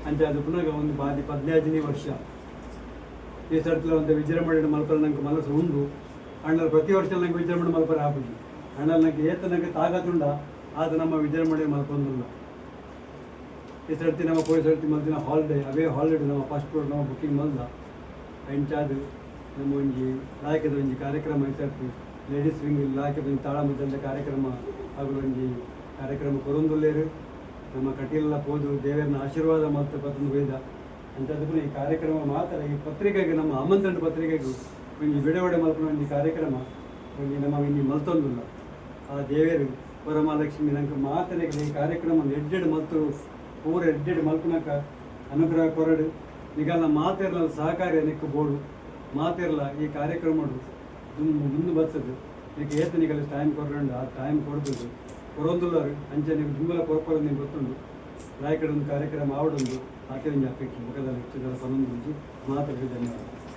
ಅಂಚೆ ಅದು ಪುನಃ ಒಂದು 15ನೇ ವರ್ಷ ಈ ಸರ್ತಿಲ ಒಂದು ವಿಜೃಂಭಣೆ ಮಲ್ಪರ ನಂಗೆ ಮನಸ್ಸು ಉಂಡು. ಅಣ್ಣರು ಪ್ರತಿ ವರ್ಷ ನಂಗೆ ವಿಜೃಂಭಣೆ ಮಲ್ಪರ ಹಾಕುದು. ಅಣ್ಣಲ್ಲಿ ನಂಗೆ ನಂಗೆ ತಾಗತ್ತುಂಡ ಅದು ನಮ್ಮ ವಿಜೃಂಭಣೆ ಮಲ್ಪೊಂದಿಲ್ಲ. ಈ ಸರ್ತಿ ನಮ್ಮ ಪೊಲೀಸ್ ಸರ್ತಿ ಮಲ್ತಿನ ಹಾಲಿಡೇ ಅವೇ ಹಾಲಿಡೇ ನಮ್ಮ ಫಸ್ಟ್ ರೋಡ್ ನಾವು ಬುಕ್ಕಿಂಗ್ ಮಲ್ದ ಎಂಚಾದ ನಮ್ಮ ಒಂಜಿ ಲಾಯಕದ ಒಂಜಿ ಕಾರ್ಯಕ್ರಮ ಈ ಸರ್ತಿ ಲೇಡೀಸ್ ವಿಂಗ್ ಲಾಯಕದ ಒಂಜಿ ತಾಳಮದ್ದಂಥ ಕಾರ್ಯಕ್ರಮ ಹಾಗೂ ಒಂಜಿ ಕಾರ್ಯಕ್ರಮ ಕೊರೊಂದುಲ್ಲೇರು ನಮ್ಮ ಕಟೀಲೆಲ್ಲ ಹೋದು ದೇವರನ್ನ ಆಶೀರ್ವಾದ ಮತ್ತು ಪತ್ತೊಂದು ಒಯ್ದ ಅಂಥದ್ದು ಈ ಕಾರ್ಯಕ್ರಮ ಮಾತ್ರ ಈ ಪತ್ರಿಕೆಗೆ ನಮ್ಮ ಆಮಂತ್ರಣ ಪತ್ರಿಕೆಗೂ ಒಂಜಿ ಬಿಡುಗಡೆ ಮಲ್ಪನ ಒಂಜಿ ಕಾರ್ಯಕ್ರಮ ಒಂಜಿ ನಮ್ಮ ಇನ್ನಿ ಮಲ್ತೊಂದಿಲ್ಲ. ಆ ದೇವರು ವರಮಹಾಲಕ್ಷ್ಮಿ ನಂಗೆ ಮಾತ್ರ ಈ ಕಾರ್ಯಕ್ರಮ ಎಡ್ಡೆಡು ಮತ್ತು ಪೂರ ಎಡ್ಡೆಡು ಮಲ್ಪನಕ ಅನುಗ್ರಹ ಕೊರಡು ನಿಗಲ ಮಾತಿರಲ ಸಹಕಾರಿ ನೆಕ್ಕು ಬೋಡು ಮಾತಿರಲ ಈ ಕಾರ್ಯಕ್ರಮ ಮುಂದೆ ಬರ್ತದೆ ಈಗ ಏತನಿಗೆಲ್ಲ ಟೈಮ್ ಕೊರಡು ಆ ಟೈಮ್ ಕೊಡ್ಬೋದು ಕೊರೊಂದುಲ್ಲರು ಅಂಚೆ ನೀವು ದುಂಬಲ ಕೊರಪರ ನೀವು ಗೊತ್ತುಂಡು ರಾಯಕಡೆ ಒಂದು ಕಾರ್ಯಕ್ರಮ ಆವಡೊಂದು ಆಕೆ ಒಂದು ಅಪೇಕ್ಷೆ ಮುಖದಲ್ಲಿ ಹೆಚ್ಚಿದರ ಪನ್ನೊಂದು ಮಾತಾಡಿ ಧನ್ಯವಾದ.